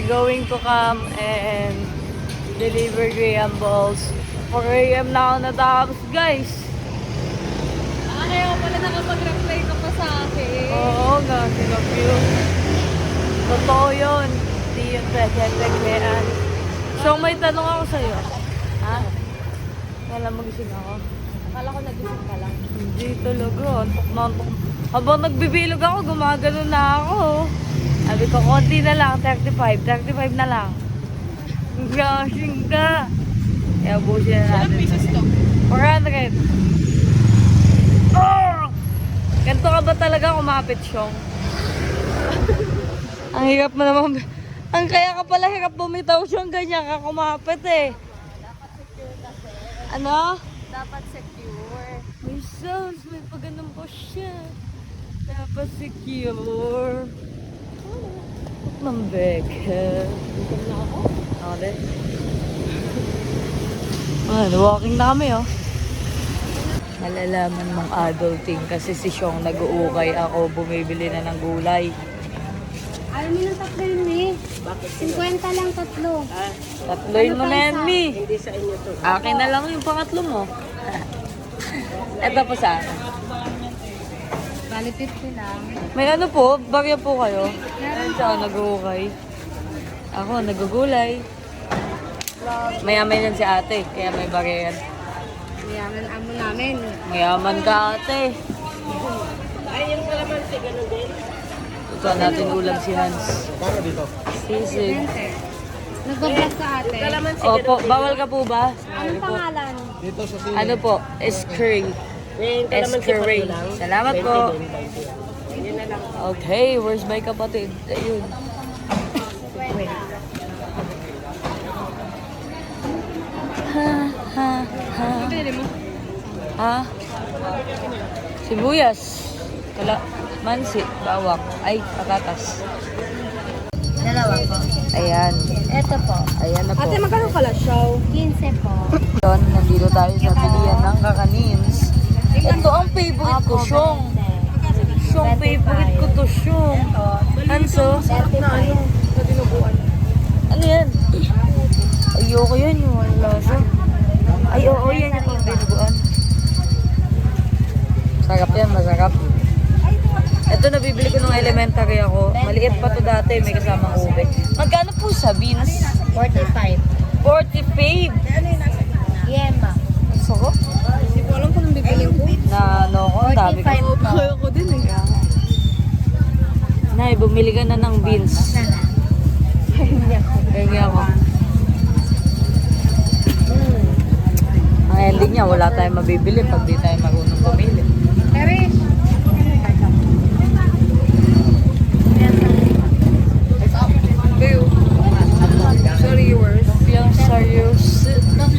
We're going to come and deliver Graham balls. 4 AM na ako natapos, guys. Kaya pala nakapag-reply ka pa sa akin. Oo, gagi love you. Totoo yun. Hindi yun pwede. So, may tanong ako sa'yo. Ha? Kala magising ako? Akala ko nagising ka lang. Hindi talaga. Antok na antok. Habang nagbibilog ako, gumagano na ako. Sabi ko, konti na lang. 35 na lang. Gasing ka. Kaya busin na Ilang natin. pesos to? 400. Oh! Ganito ka ba talaga kumapit, Syong? Ang hirap mo naman. Ang kaya ka pala hirap bumitaw, Syong. Ganyan ka kumapit eh. Ano? Dapat secure. May sounds, may pagano'n po siya. Dapat secure. Mambek. Gutom na ako. Ako din. Walking na kami, oh. Malalaman mong adulting kasi si Syong nag-uukay ako, bumibili na ng gulay. Ayaw mo ng tatlo yun eh. 50 lang tatlo. Tatloin mo na yan, Mi. Hindi sa inyo to. Akin na lang yung pangatlo mo. Eto po sa akin. Bali 50 lang. May ano po, barya po kayo. Siya nag-uukay. Ako, nagugulay. Mayaman yan si ate, kaya may barya yan. Mayaman amo namin. Mayaman ka ate. Ay, yung kalamansi, gano'n din. Ito natin ulam si Hans. Sisig. Nagbablog ka ate. Kalamansi, Opo, bawal ka po ba? Anong pangalan? Ano po? Escurry. yung kalamansi pa Escurry. lang. Salamat 20 po. din, 20. Yun na lang. Okay, where's my kapatid? Ayun. Ha, ha, ha. Ano pinili mo? Ha? Sibuyas. Mansi. Bawang. Ay, patatas. Dalawa po. Ayan. Ito po. Ayan na po. Ate, magkano pala siya? 15 po. Yun, nandito tayo sa bilihan ng kakanins. Ito ang favorite ko, Syong. Syong, favorite ko to, Syong. Hanso? 35. Sa dinuguan. Ano yan? Ayoko yan, yung wala siya. Ay, oo, yan yung pagbinuguan. Sarap yan, masarap. Ito, nabibili ko nung elementary ako. Maliit pa to dati, may kasamang ube. Magkano po sa beans? 45. 45. Yema. Ang sarap. Hindi ko alam kung anong bibili ko. Na ano ko, ang dami ko. 45 po. Kaya ko din eh. Nay, bumili ka na ng beans. Kaya ako. Ang ending niya, wala tayong mabibili pag di tayo marunong pumili. Pero Sorry, yours. Yung serious. Ang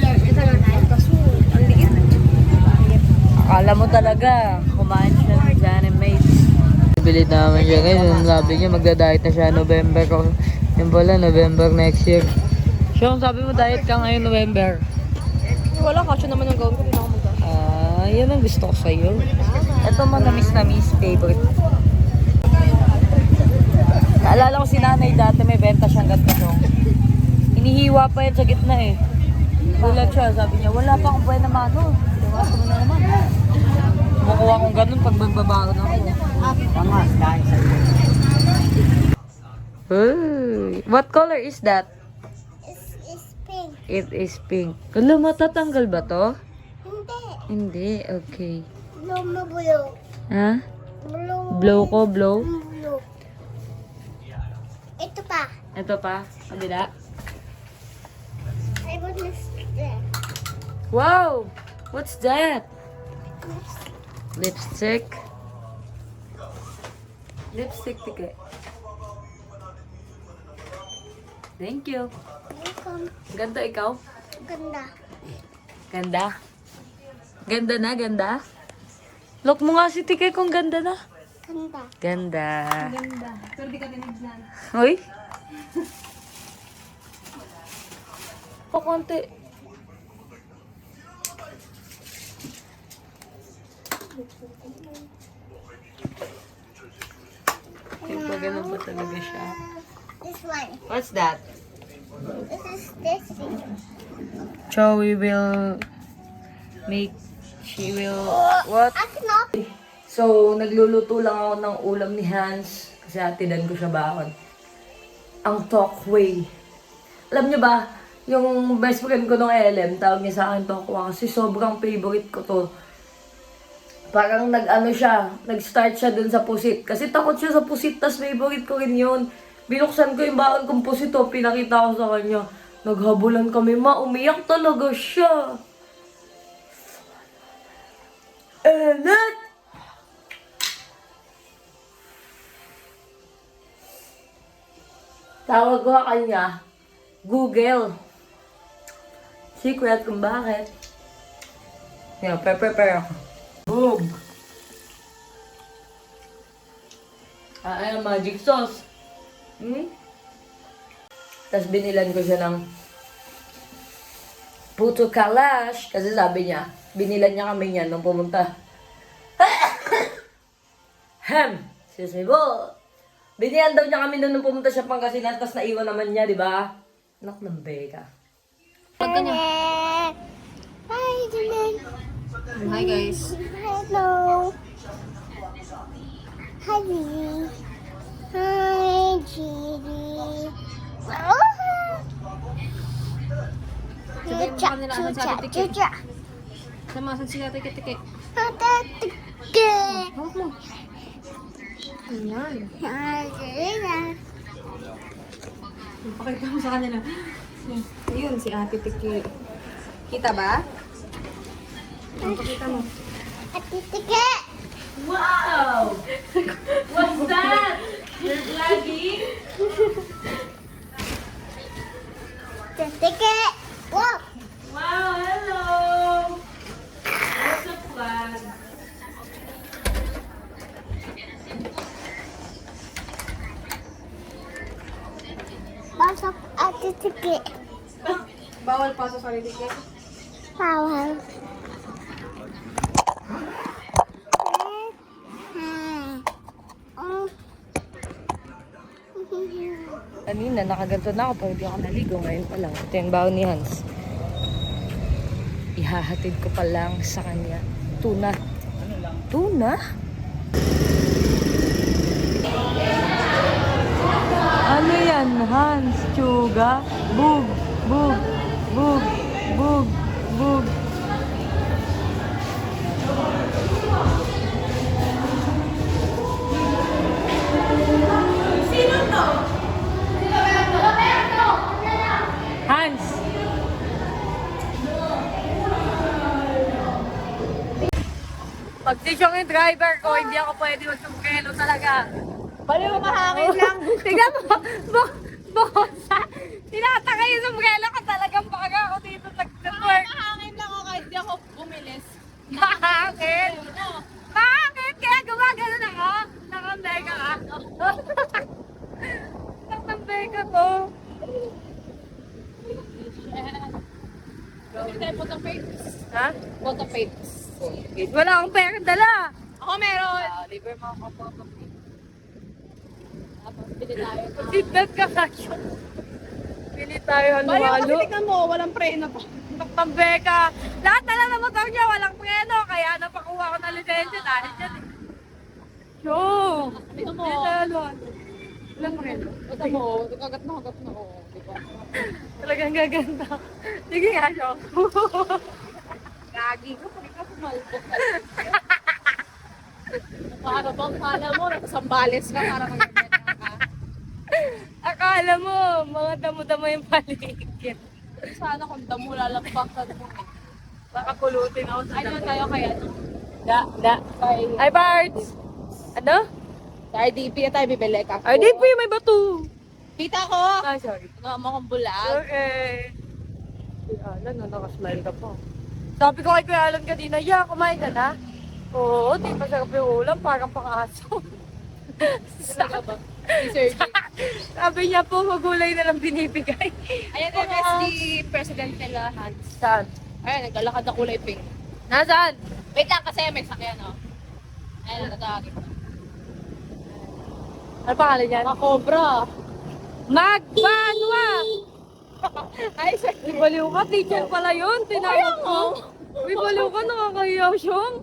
liit. Akala mo talaga, kumain siya ng Janimate. Bili naman siya ngayon. Sabi niya, magda-diet na siya November. Yung pala, November next year. Siya, sabi mo, diet ka ngayon November. Wala, kasyo naman ang gawin ko. Hindi na ako mag-gasyo. Ah, yan ang gusto ko sa'yo. Ito manamis na miss favorite. Naalala ko si nanay dati, may benta siyang ganito. Hinihiwa pa yan sa gitna eh. Gulat siya, sabi niya, wala pa akong buwan na mano. Diwas mo na naman. Kumukuha akong ganun pag magbabago na ako. Tama, dahil sa inyo. Uy, what color is that? It's pink. It is pink. Kala, matatanggal ba to? Hindi. Hindi, okay. Blue. Ha? Blue. Blow ko, blow. Blue. Ito pa. Ito pa, kabila. I want this there. Wow! What's that? Lipstick. Lipstick tike. Thank you. Welcome. Ganda ikaw? Ganda. Ganda? Ganda na, ganda? Look mo nga si Tike kung ganda na. Ganda. Ganda. Ganda. Pero di ka tinignan. Uy? O, konti. Iba ganun pa talaga siya. This one. What's that? This is So we will make, she will, what? I cannot. So, nagluluto lang ako ng ulam ni Hans kasi hatidan ko siya baon. Ang Tokwae. Alam niyo ba, yung best friend ko nung LM, tawag niya sa akin Tokwa kasi sobrang favorite ko to. Parang nag-start siya dun sa pusit. Kasi takot siya sa pusit, tas favorite ko rin yun. Binuksan ko yung baon kong pusit, pinakita ko sa kanya. Naghabulan kami, umiyak talaga siya. Enet! Tawag ko sa kanya, Google. Secret kung bakit. Yan, prepare ako. Boom! Ay, magic sauce. Tapos binilan ko siya ng puto kalash. Kasi sabi niya, binilan niya kami niyan nung pumunta. Sisibo. Binilan daw niya kami nung pumunta siya Pangasinan, tapos naiwan naman niya, di ba? Anak ng beka. Hi, Julian. Hi guys. Hello. Hi, Gigi. Hi, Gigi. Sabihin mo kanila ano sa Ate Tiki. Chucha. Sama sa si Ate Tiki. Ate Tiki. Hawak mo. Ayan. Pakita mo sa kanila. Ayun, si Ate Tiki. Kita ba? Pakita mo. Ate Tiki. Wow! What's that? You're vlogging? Ate Tiki. Wow. Wow, hello! What's up, vlog? Pasok Ate Tiki. Bawal pasok sa Ate Tiki. Bawal. Kanina, nakaganto na ako pero hindi ako naligo. Ngayon pa lang. Ito yung baon ni Hans. Ihahatid ko pa lang sa kanya. Tuna. Tuna? Ano yan, Hans? Tsuga? Bug, bug, bug, bug, bug. Sino to? Hans! Pag siyang yung driver ko, hindi ako pwede mag-sumbrelo talaga. Bali mo mahangin lang. Tignan mo, bosa. Tinatangay yung sombrero ko talagang baka ako dito nag-work. Mahangin lang ako kahit di ako bumilis. Bakit? Bakit? Kaya gumagano ako? Nakambeka ka? Nakambeka ko. Hindi tayo photo papers. Ha? Photo papers. Wala akong pera dala. Ako meron. Libre mo ako po. Tapos bili tayo. Seatbelt ka kasyo. Pili tayo Bali ako halo-halo. tingnan mo, walang preno pa. Nakambeka. Lahat na lang ng motor niya, walang preno. Kaya napakuha ko ng lisensya dahil dyan eh. Yo! Tingnan mo. Walang preno. Ito mo, kagat na, oh. Diba? Talagang gaganda. Sige nga, siya. Gagi ko, pag ikaw pumalpok ka. Para bang kala mo, nakasambales ka para magaganda ka. Akala mo, mga damo-damo yung paligid. Sana kung damo lalagpakan mo. Baka pulutin ako sa Ano damo. tayo kaya? Da. Ay, Bards! Ano? Sa RDP na tayo bibili ka. Ay, di po yung may bato. Kita ko! Ah, sorry. Nagama kong bulag. Okay. Kuya Alan, nakasmile ka pa. Sabi ko kay Kuya Alan kanina, kumain ka na? Oo, di pa sarap yung ulam, parang pang-aso. Talaga ba? Research. Sabi niya po, magulay na lang binibigay. Ayan ang SD President nila, Hans. Saan? Ayan, naglalakad na kulay pink. Nasaan? Wait lang kasi may sakyan, oh. Ayan, natawagin ko. Ano pangalan niyan? Mga cobra. Magbanwa! Ay, sir. Uy, baliw ka, teacher pala yun. Tinawag ko. Uy, baliw ka, nakakahiya siyang.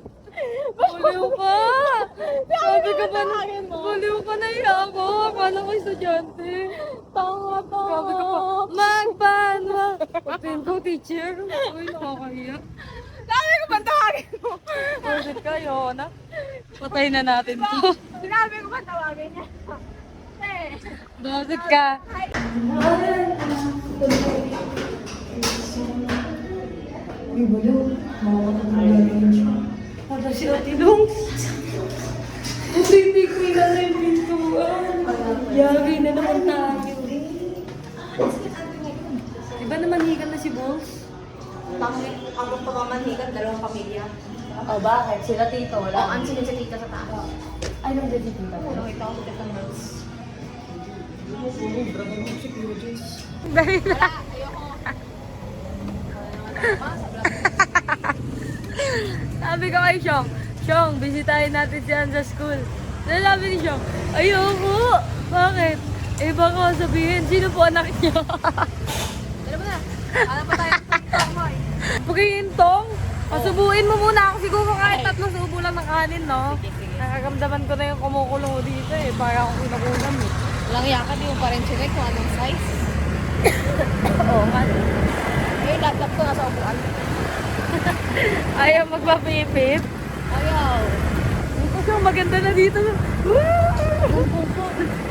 Baliw ka. Sabi ka ba, baliw ka na iya ako. Akala ko estudyante. Tanga to. Sabi ko pa, magbanwa. Pagpin ko, teacher. Uy, nakakahiya. Sabi ko ba tawagin mo? Ulit kayo, na. Patay na natin to. Sinabi ko ba tawagin niya? Bakit ka? Uy, baliw. Wala si Ate Long. Hindi na yung pintuan. Yari na naman tayo. Diba naman hikan na si Boss? Ang pamamanhikan, dalawang pamilya. Oh, bakit? Sila tito, O, wala. ang sila sa tita sa taas. Ay, nang dito tito. Nung ito ako sa notes. Dahil na. Sabi ko kay Shong, bisitahin natin siya sa school. Sabi ni Shong, ayoko. Bakit? Eh baka sabihin, sino po anak niya? Alam mo na. Alam pa tayo ng tama eh. Pagkihintong, pasubuin mo muna ako siguro kahit 3 subo lang ng kanin, no? Nakakamdaman ko na yung kumukulong dito eh, para akong kinakulam eh. Walang yaka, di mo pa rin chinek kung anong size. Oo nga. Eh, laptop ko nasa upuan. Ayaw magpapipit. Ayaw. Kasi maganda na dito.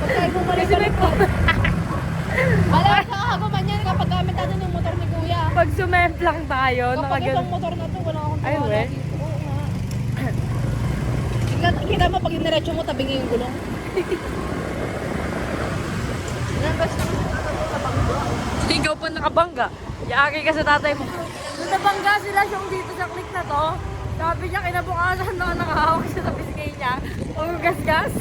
Pagkain mo balik-balik ko. Alam mo, nakakaguman yan kapag gamit natin yung motor ni Kuya. Pag sumemplang tayo, Kapag itong motor na to, wala akong Ay, tiwala we. dito. Oo nga. Kita mo pag yung diretso mo, tabingi yung gulong. Yan, basta ikaw pa nakabangga. Yaki ka sa tatay mo. Nabangga sila siyang dito sa click na to. Sabi niya, kinabukasan na nakahawak siya sa biskay niya. O gas-gas.